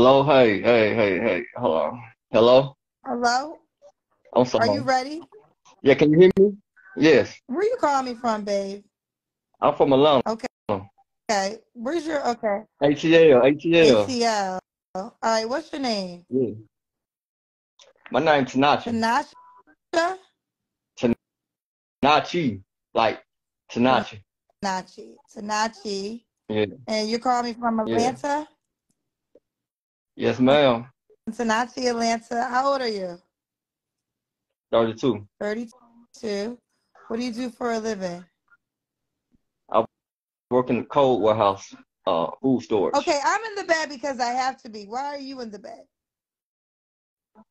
Hello, hey. Hold on. Hello? Hello? I'm Are you sorry. ready? Yeah, can you hear me? Yes. Where you calling me from, babe? I'm from Atlanta. Okay. Okay. Where's your ATL. ATL? All right. What's your name? Yeah. My name's Tanachi. Tanasha? Tanachi. Like Tanachi. Tanachi. Tanachi. Yeah. And you're calling me from Yeah. Atlanta? Yes, ma'am. Tanachi, Atlanta. How old are you? 32. 32. What do you do for a living? I work in the cold warehouse, food storage. Okay, I'm in the bed because I have to be. Why are you in the bed?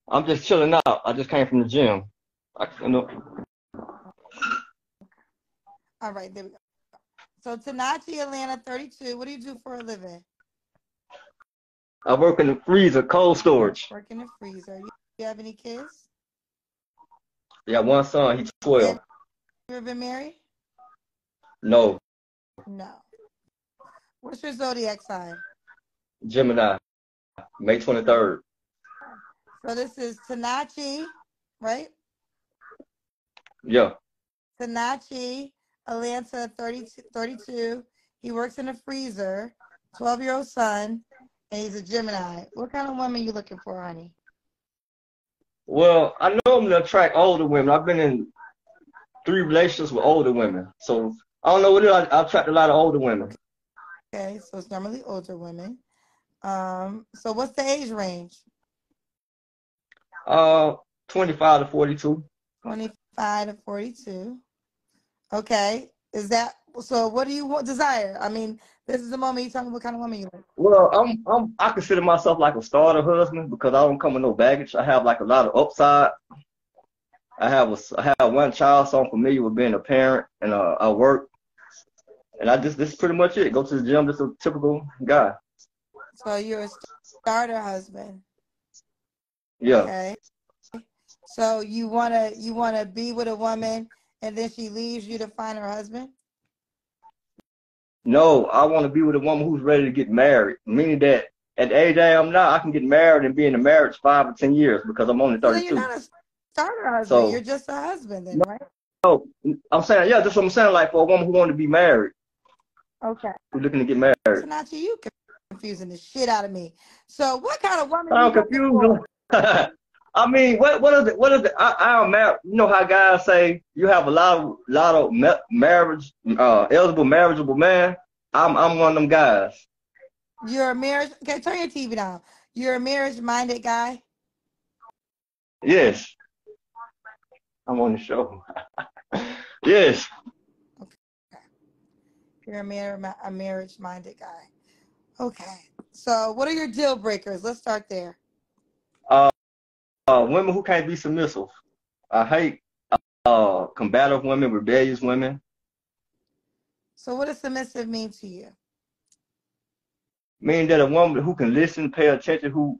I'm just chilling out. I just came from the gym. You know, All right, there we go. So Tanachi, Atlanta, 32. What do you do for a living? I work in the freezer, cold storage. Work in the freezer. You have any kids? Yeah, one son, he's You 12. ever been married? No, No. What's your zodiac sign? Gemini, May 23rd. So this is Tanachi, right? Yeah. Tanachi, Atlanta, 32. He works in a freezer, 12-year-old son, and he's a Gemini. What kind of woman you looking for, honey? Well, I normally attract older women. I've been in 3 relationships with older women. So I don't know what it is. I attract a lot of older women. Okay, so it's normally older women. So what's the age range? Uh, 25 to 42. 25 to 42. Okay. Is that so? What do you desire? I mean, this is the moment you tell me what kind of woman you like. Well, I consider myself like a starter husband because I don't come with no baggage. I have like a lot of upside. I have one child, so I'm familiar with being a parent, and I work, and this is pretty much it. Go to the gym, just a typical guy. So you're a starter husband. Yeah. Okay. So you wanna be with a woman and then she leaves you to find her husband? No, I want to be with a woman who's ready to get married, meaning that at the age I am now, I can get married and be in a marriage 5 or 10 years because I'm only So then you're 32. not a starter husband. You're So, just a husband then, right? no, I'm saying, yeah, that's what I'm saying. Like for a woman who want to be married, Okay. who's looking to get married. Tanachi, you confusing the shit out of me. So what kind of woman you I'm looking confused. for? I mean, what is it? I'm married. You know how guys say you have a lot of marriage, eligible, marriageable man. I'm one of them guys. You're a marriage. Okay, turn your TV down. You're a marriage-minded guy. Yes, I'm on the show. Yes. Okay. You're a marriage-minded guy. Okay. So what are your deal breakers? Let's start there. Uh, Women who can't be submissive. I hate combative women, rebellious women. So what does submissive mean to you? Meaning that a woman who can listen, pay attention, who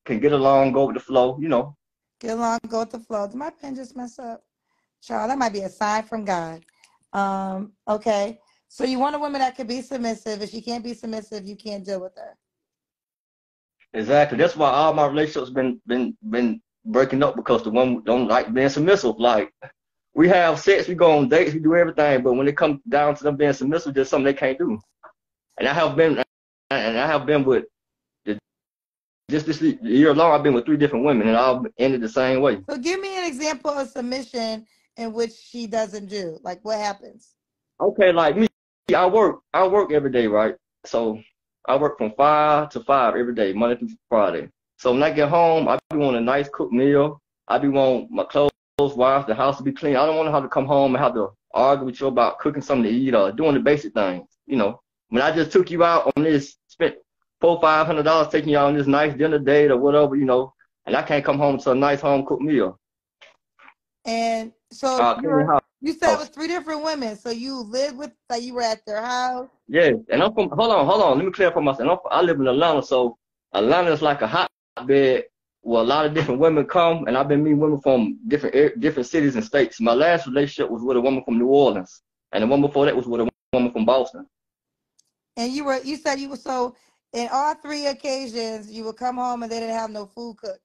can get along, go with the flow, you know. Get along, go with the flow. Did my pen just mess up? Child, that might be a sign from God. Okay. So you want a woman that can be submissive. If she can't be submissive, you can't deal with her. Exactly. That's why all my relationships been breaking up because the woman don't like being submissive. Like we have sex, we go on dates, we do everything, but when it comes down to them being submissive, there's something they can't do. And I have been with just this year long. I've been with 3 different women, and all ended the same way. So give me an example of submission in which she doesn't do. Like what happens? Okay, like me, I work every day, right? So I work from 5 to 5 every day, Monday through Friday. So when I get home, I be want a nice cooked meal. I be want my clothes washed, the house to be clean. I don't want to have to come home and have to argue with you about cooking something to eat or doing the basic things. You know, when I just took you out on this, spent $400-500 taking you out on this nice dinner date or whatever, you know, and I can't come home to a nice home cooked meal. And so Clean the you said it was house. 3 different women. So you lived with, like you were at their house. Yeah, and I'm from. Hold on. Let me clarify myself. I live in Atlanta, so Atlanta is like a hotbed where a lot of different women come, and I've been meeting women from different cities and states. My last relationship was with a woman from New Orleans, and the one before that was with a woman from Boston. And you said you were, so In all three occasions, you would come home and they didn't have no food cooked.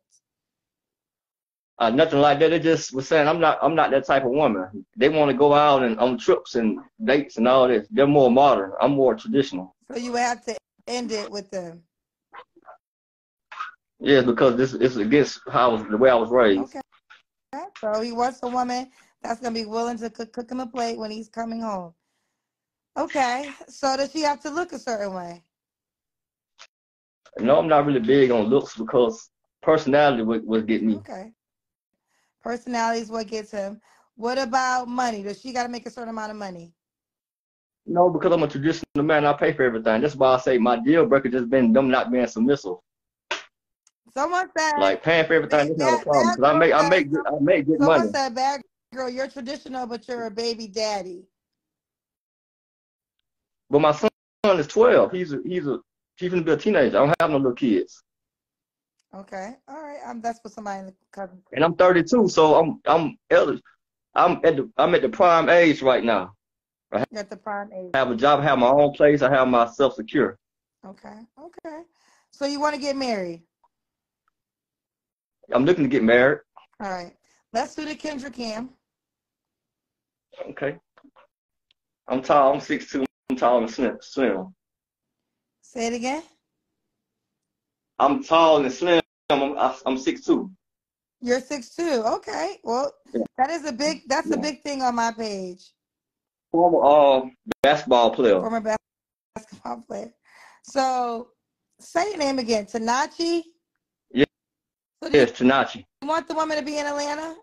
Nothing like that. They just was saying I'm not that type of woman. They want to go out and on trips and dates and all this. They're more modern. I'm more traditional. So you would have to end it with them. Yeah, because this is against the way I was raised. Okay. So he wants a woman that's gonna be willing to cook him a plate when he's coming home. Okay. So does she have to look a certain way? No, I'm not really big on looks because personality would get me. Okay. Personality is what gets him. What about money? Does she got to make a certain amount of money? No, because I'm a traditional man. I pay for everything. That's why I say my deal breaker just been them not being submissive. Someone said Like paying for everything is not a problem bad because girl I make good someone money. said, bad girl, you're traditional, but you're a baby daddy. But my son is 12. He's gonna be a teenager. I don't have no little kids. Okay, all right. That's what somebody in the cousin. And I'm 32, so I'm elder. I'm at the prime age right now. I You're at the prime age. have a job, I have my own place, I have myself secure. Okay, okay. So you want to get married? I'm looking to get married. All right. Let's do the Kendra Cam. Okay. I'm tall. I'm 6'2". I'm tall and slim. Say it again. I'm tall and slim. I'm 6'2". You're 6'2". Okay. Well, Yeah. that's a big thing on my page. Former basketball player. Former basketball player. So say your name again. Tanachi? Yeah. So Yes, Tanachi. You want the woman to be in Atlanta?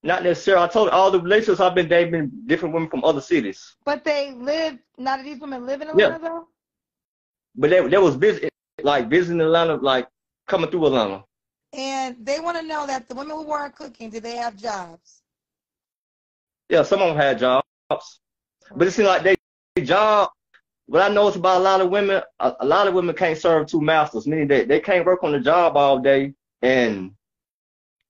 Not necessarily. I told you, all the relationships I've been dating different women from other cities. But none of these women live in Atlanta though? But they was visiting Atlanta, like coming through Atlanta. And they want to know that the women who weren't cooking, did they have jobs? Yeah, some of them had jobs. But it seems like they job. What I noticed about a lot of women can't serve two masters, meaning they can't work on the job all day and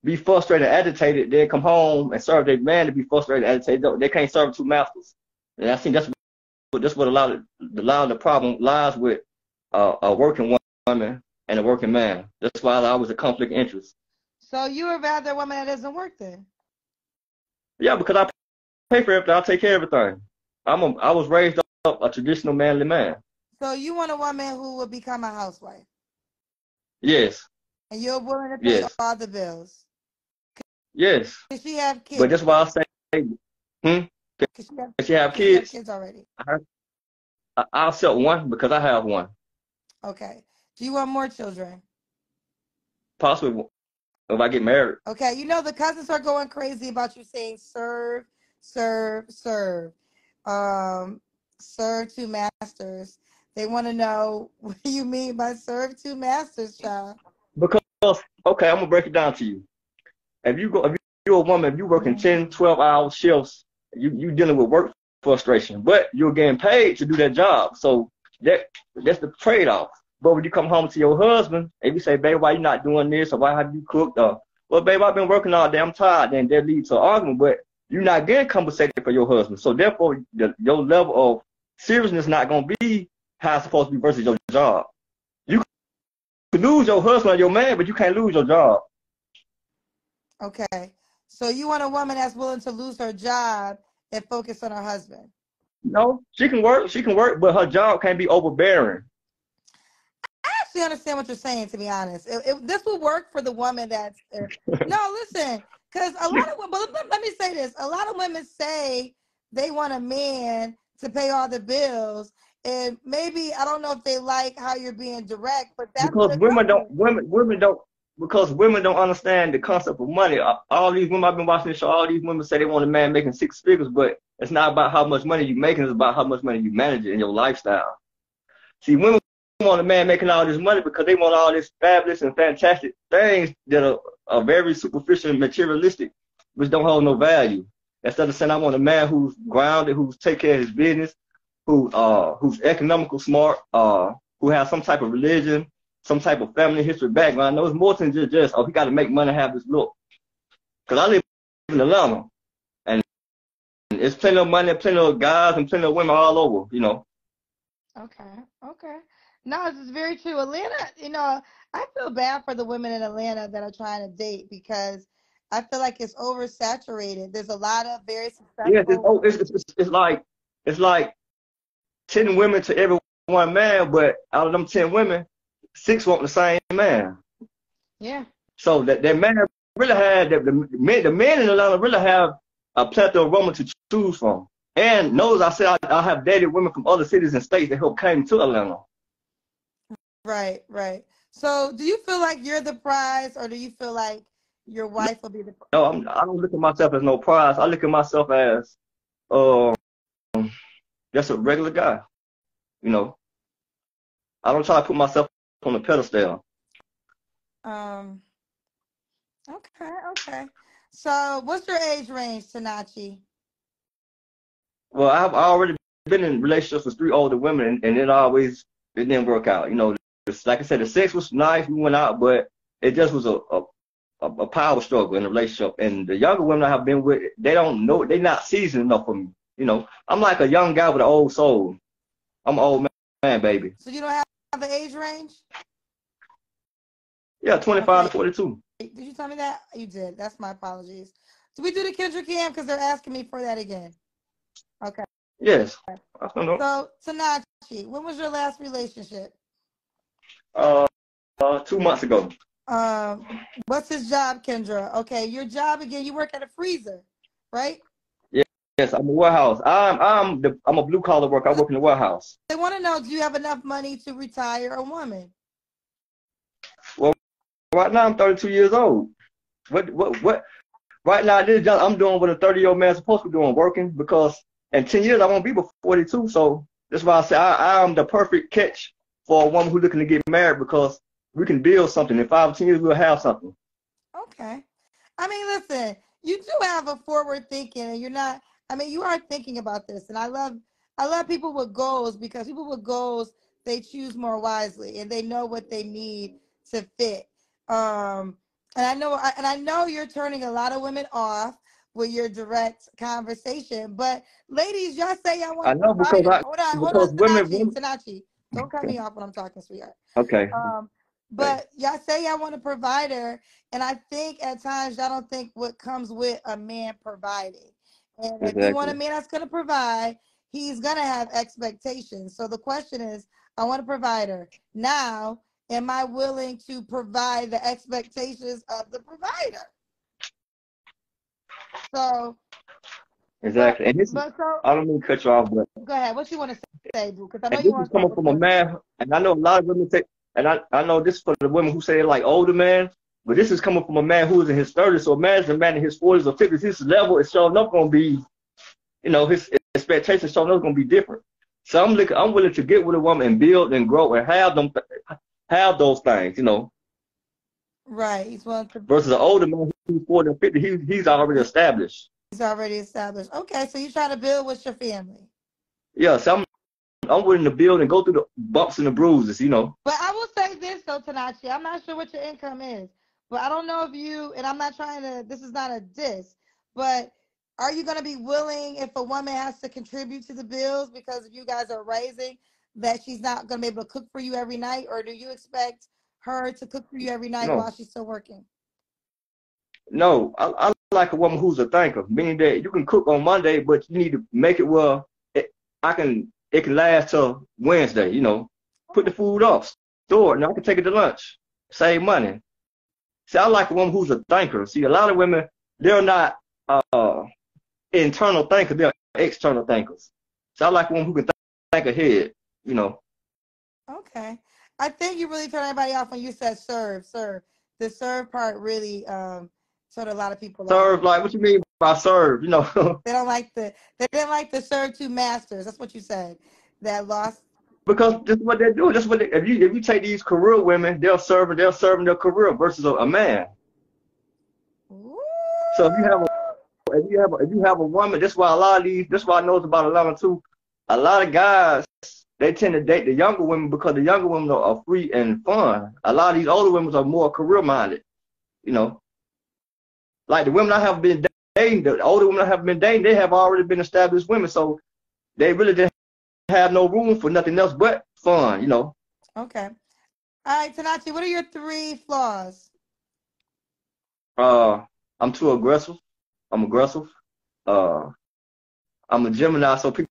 be frustrated and agitated. They come home and serve their man to be frustrated and agitated. They can't serve two masters. And I think that's what a lot of the problem lies with a working woman and a working man. That's why I was a conflict of interest. So you would rather a woman that doesn't work then? Yeah, because I pay for everything. I take care of everything. I was raised up a traditional manly man. So you want a woman who will become a housewife? Yes. And you're willing to pay Yes. all the bills? Yes. Does she have kids? But that's why I say, Can she have kids? She have kids already? I'll accept one because I have one. Okay. Do you want more children? Possibly if I get married. Okay. You know the cousins are going crazy about you saying serve, serve, serve. Serve two masters. They want to know what do you mean by serve two masters, child? Because, okay, I'm going to break it down to you. If you're a woman, if you're working 10, 12-hour shifts, you dealing with work frustration, but you're getting paid to do that job. So that's the trade-off. But when you come home to your husband and you say, babe, why you not doing this? Or why have you cooked? Well, babe, I've been working all day. I'm tired. Then that leads to an argument, but you're not getting compensated for your husband. So therefore, your level of seriousness not going to be how it's supposed to be versus your job. You can lose your husband or your man, but you can't lose your job. Okay. So you want a woman that's willing to lose her job and focus on her husband? No, she can work, but her job can't be overbearing. I actually understand what you're saying, to be honest. This will work for the woman that's no, listen, because a lot of women, let me say this. A lot of women say they want a man to pay all the bills, and maybe, I don't know if they like how you're being direct, but that's because women don't understand the concept of money. All these women, I've been watching the show, all these women say they want a man making six figures, but it's not about how much money you're making, it's about how much money you manage in your lifestyle. See, women want a man making all this money because they want all this fabulous and fantastic things that are very superficial and materialistic, which don't hold no value. Instead of saying, I want a man who's grounded, who's take care of his business, who's economical smart, who has some type of religion, some type of family history background. I know it's more than just he got to make money and have this look. Because I live in Atlanta, and it's plenty of money, plenty of guys, and plenty of women all over, you know. Okay. Okay. No, this is very true. Atlanta, I feel bad for the women in Atlanta that are trying to date because I feel like it's oversaturated. There's a lot of very Yes, successful. it's like 10 women to every one man, but out of them 10 women, 6 want the same man. Yeah. So that man really had the men in Atlanta really have a plethora of women to choose from. And notice I said I have dated women from other cities and states that help came to Atlanta. Right. Right. So, do you feel like you're the prize, or do you feel like your wife will be the? No, I don't look at myself as no prize. I look at myself as uh, just a regular guy. You know, I don't try to put myself on a pedestal. Um. Okay. Okay. So, what's your age range, Tanachi? Well, I've already been in relationships with 3 older women, and it didn't work out. You know, like I said, the sex was nice, we went out, but it just was a power struggle in the relationship. And the younger women I have been with, they don't know, they're not seasoned enough for me. You know, I'm like a young guy with an old soul. I'm an old man, baby. So you don't have an age range? Yeah, 25 Okay. to 42. Did you tell me that? You did. That's my apologies. Do we do the Kendrick Cam? Because they're asking me for that again. Okay. Yes. I don't know. So, Tanachi, when was your last relationship? Uh, 2 months ago. What's his job, Kendra? Okay, your job again. You work at a freezer, right? Yes, I'm a warehouse. I'm a blue collar worker. I work in the warehouse. They want to know: do you have enough money to retire a woman? Well, right now I'm 32 years old. What? Right now, I'm doing what a 30-year-old man's supposed to be doing, working, because in 10 years I won't be but 42. So that's why I say I am the perfect catch for a woman who's looking to get married, because we can build something. In 5 or 10 years, we'll have something. Okay. I mean, listen, you do have a forward thinking, and you're not. I mean, you are thinking about this, and I love people with goals, because people with goals, they choose more wisely and they know what they need to fit. Um, and I know you're turning a lot of women off with your direct conversation, but ladies, y'all say y'all want I a know provider. Hold on, because women. Tanachi, don't cut me off when I'm talking, sweetheart. Okay. Um, Okay. but y'all say y'all want a provider, and I think at times y'all don't think what comes with a man providing. And if you want a Exactly. man that's going to provide, he's going to have expectations. So the question is, I want a provider. Now, am I willing to provide the expectations of the provider? So, but, Exactly. And this is, but so, I don't mean to cut you off, but go ahead. What you want to say, Boo? Because I know and you this is want to talk coming with from a me. man, and I know a lot of women say, and I know this is for the women who say like older man, but this is coming from a man who is in his 30s. So imagine a man in his 40s or 50s, his level is showing up going to be, his expectations showing up going to be different. So I'm willing to get with a woman and build and grow and have those things, Right. He's willing to. versus an older man who's 40 or 50, he's already established. He's already established. Okay, so you try to build with your family. Yeah, so I'm willing to build and go through the bumps and the bruises. But I will say this though, Tanachi, I'm not sure what your income is, but I don't know if you, and I'm not trying to, this is not a diss, but are you going to be willing, if a woman has to contribute to the bills because if you guys are raising, that she's not going to be able to cook for you every night, or do you expect her to cook for you every night No, while she's still working? no, I like a woman who's a thinker, meaning that you can cook on Monday, but you need to make it well. It can last till Wednesday. Put the food off, store it, and I can take it to lunch, save money. See, I like a woman who's a thinker. See, a lot of women, they're not internal thinkers, they're external thinkers. So I like a woman who can think ahead. Okay. I think you really turned everybody off when you said serve, serve. The serve part really turned a lot of people off. Serve, like, what you mean by serve? They don't like they didn't like to serve two masters. That's what you said. That lost. Because that's what they're doing. If you take these career women, they're serving their career versus a man. Ooh. So if you have a woman, that's why I know it's about 11 too. A lot of guys, they tend to date the younger women because the younger women are free and fun. A lot of these older women are more career minded. You know, like the women I have been dating, the older women I have been dating, they have already been established women, so they really didn't have no room for nothing else but fun, you know. Okay. All right, Tanachi, what are your 3 flaws? I'm too aggressive. I'm aggressive. Uh, I'm a Gemini, so people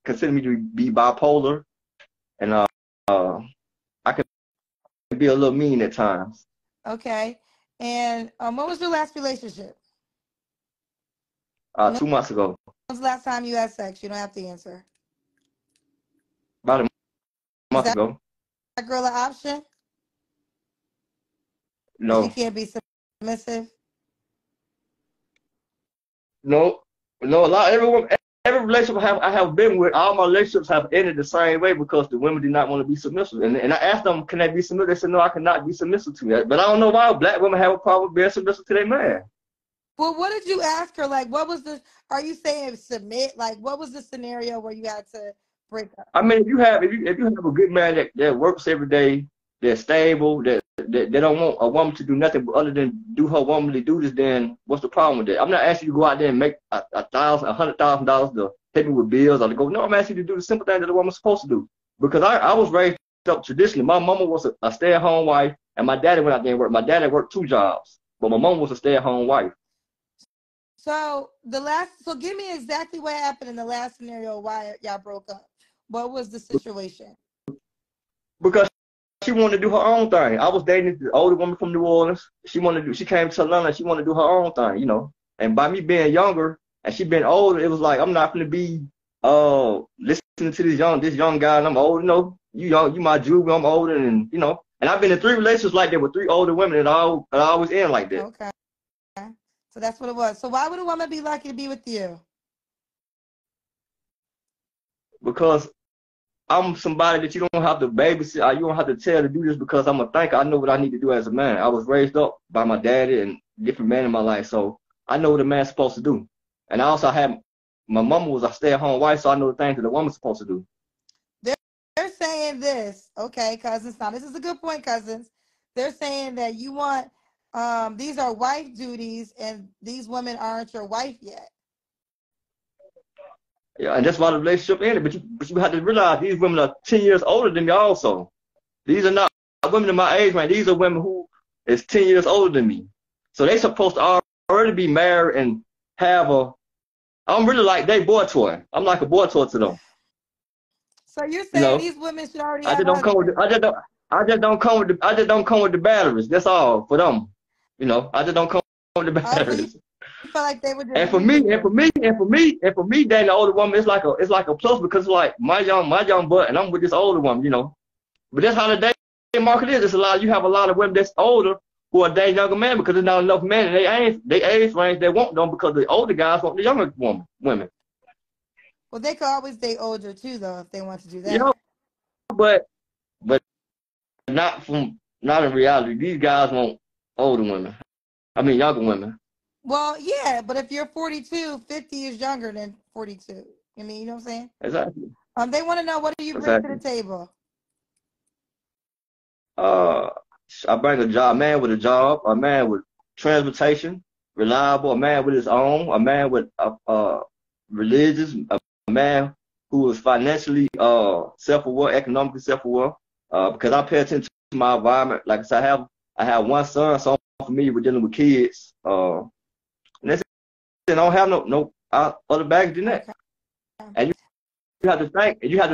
consider me to be bipolar, and uh, I can be a little mean at times. Okay. And what was your last relationship? 2 months ago, When was the last time you had sex? You don't have to answer. about a Is month ago. that girl an option? Because she No, can't be submissive. no, no. Every relationship I have been with, all my relationships have ended the same way because the women did not want to be submissive. And I asked them, can they be submissive? They said, no, I cannot be submissive to that. But I don't know why black women have a problem being submissive to their man. Well, what did you ask her? Like, what was the, are you saying submit? Like, what was the scenario where you had to break up? I mean, if you have a good man that works every day, that's stable, that they don't want a woman to do nothing other than do her womanly duties, then what's the problem with that? I'm not asking you to go out there and make $100,000 to help me with bills or to go. No, I'm asking you to do the simple thing that a woman's supposed to do. Because I was raised up traditionally. My mama was a stay-at-home wife, and my daddy went out there and worked. My daddy worked 2 jobs, but my mom was a stay-at-home wife. So so give me exactly what happened in the last scenario why y'all broke up. What was the situation? Because she wanted to do her own thing. I was dating the older woman from New Orleans. She came to Atlanta. She wanted to do her own thing, you know. And by me being younger and she being older, it was like I'm not gonna be listening to this young guy and I'm old, you know. You young, you my Jew, I'm older, and you know. And I've been in 3 relationships like that with 3 older women, and I always end like that. Okay. So that's what it was. So why would a woman be lucky to be with you? Because I'm somebody that you don't have to babysit, or you don't have to tell to do this because I'm a thinker. I know what I need to do as a man. I was raised up by my daddy and different men in my life, so I know what a man's supposed to do. And I also had my mama was a stay-at-home wife, so I know the things that a woman's supposed to do. They're saying this, okay, cousins. Now this is a good point, cousins. They're saying that you want these are wife duties, and these women aren't your wife yet. Yeah, and that's why the relationship ended. But you have to realize these women are 10 years older than me also. These are not women in my age, man. These are women who is 10 years older than me. So they supposed to already be married and have a. I'm really like they boy toy. I'm like a boy toy to them. So you're You saying know, these women should already I have just don't come with. husbands? I just don't come with the batteries. That's all for them. You know, I just don't come with the Oh, so you batteries. feel like they would just And for be me, with you? dating the older woman, it's like a plus because it's like my young butt, and I'm with this older woman, you know. But that's how the dating market is. You have a lot of women that's older who are dating younger men because there's not enough men in they age range they want them because the older guys want the younger women. Well, they could always date older too, though, if they want to do You know, that. but not in reality. These guys want older women. I mean younger women. Well, yeah, but if you're 42, 50 is younger than 42. I mean, you know what I'm saying? Exactly. They want to know, what do you bring to the Exactly. table? Uh, I bring a man with a job, a man with transportation, reliable, a man with his own, a man with religious, a man who is financially self-aware, economically self-aware. Because I pay attention to my environment. Like I said, I have one son, so I'm familiar with dealing with kids. And that's it. I don't have no other baggage than that. Okay. And you have to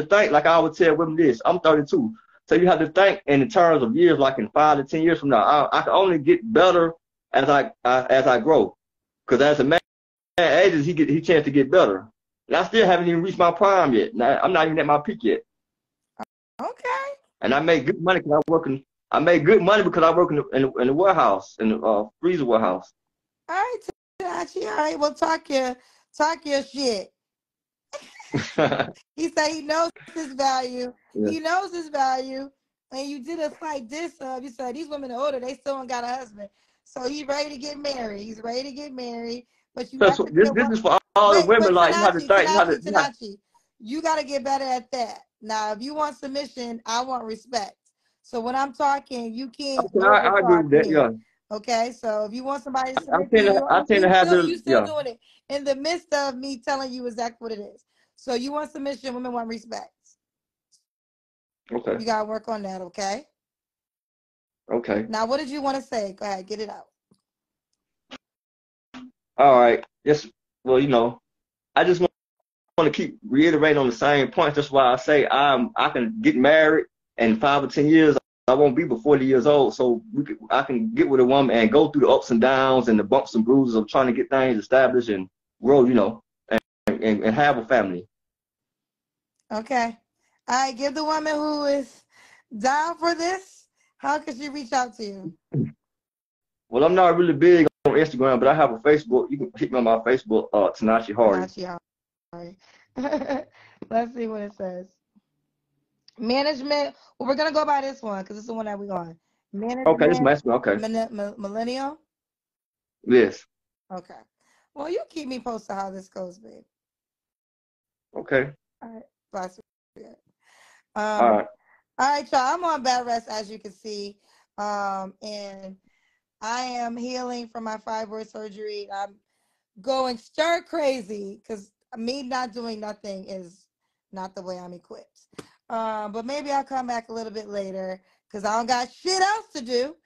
think, like I would tell women this. I'm 32. So you have to think in terms of years, like in 5 to 10 years from now. I can only get better as I grow. Because as a man ages, he chance to get better. And I still haven't even reached my prime yet. Now, I'm not even at my peak yet. Okay. And I make good money because I make good money because I work in the warehouse, in the freezer warehouse. All right, Tachi. All right, well, talk your shit. He said he knows his value. Yeah. He knows his value. And you did a slight diss of, you said these women are older, they still ain't got a husband. So he's ready to get married. He's ready to get married. But you got So to this still this want. is for all the Wait, women. but Like you have to think. Tanachi. You got to get better at that. Now, if you want submission, I want respect. So when I'm talking, you can't over I agree talk with that. me. Yeah. Okay, so if you want somebody to submit to I you, tend to have you the still yeah. doing it in the midst of me telling you exactly what it is. So you want submission, women want respect. Okay. You gotta work on that, okay? Okay. Now, what did you want to say? Go ahead, get it out. All right. Yes. Well, I just want to keep reiterating on the same point. That's why I say I can get married in 5 or 10 years. I won't be but 40 years old, so I can get with a woman and go through the ups and downs and the bumps and bruises of trying to get things established and grow, and have a family. Okay. All right, give the woman who is down for this. How can she reach out to you? Well, I'm not really big on Instagram, but I have a Facebook. You can hit me on my Facebook, Tanashi Hari. Tanashi Hari. Let's see what it says. Management. Well, we're gonna go by this one because it's the one that we on. Okay, this Management. match me. Okay. Millennial. Yes. Okay. Well, you keep me posted how this goes, babe. Okay. All right. That's good. All right. All right, y'all. I'm on bed rest, as you can see. And I am healing from my fibroid surgery. I'm going stir crazy because me not doing nothing is not the way I'm equipped. But maybe I'll come back a little bit later because I don't got shit else to do.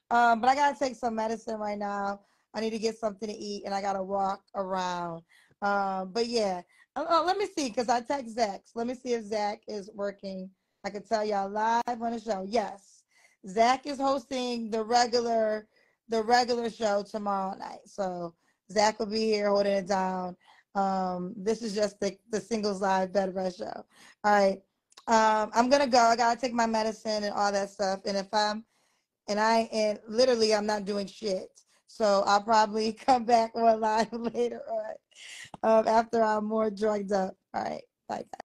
But I gotta take some medicine right now. I need to get something to eat and I gotta walk around. But yeah, let me see because I text Zach. So let me see if Zach is working. I can tell y'all live on the show. Yes, Zach is hosting the regular show tomorrow night. So Zach will be here holding it down. This is just the singles live bed rest show. All right. I'm gonna go. I gotta take my medicine and all that stuff. And literally I'm not doing shit. So I'll probably come back on live later on after I'm more drugged up. All right. Bye guys.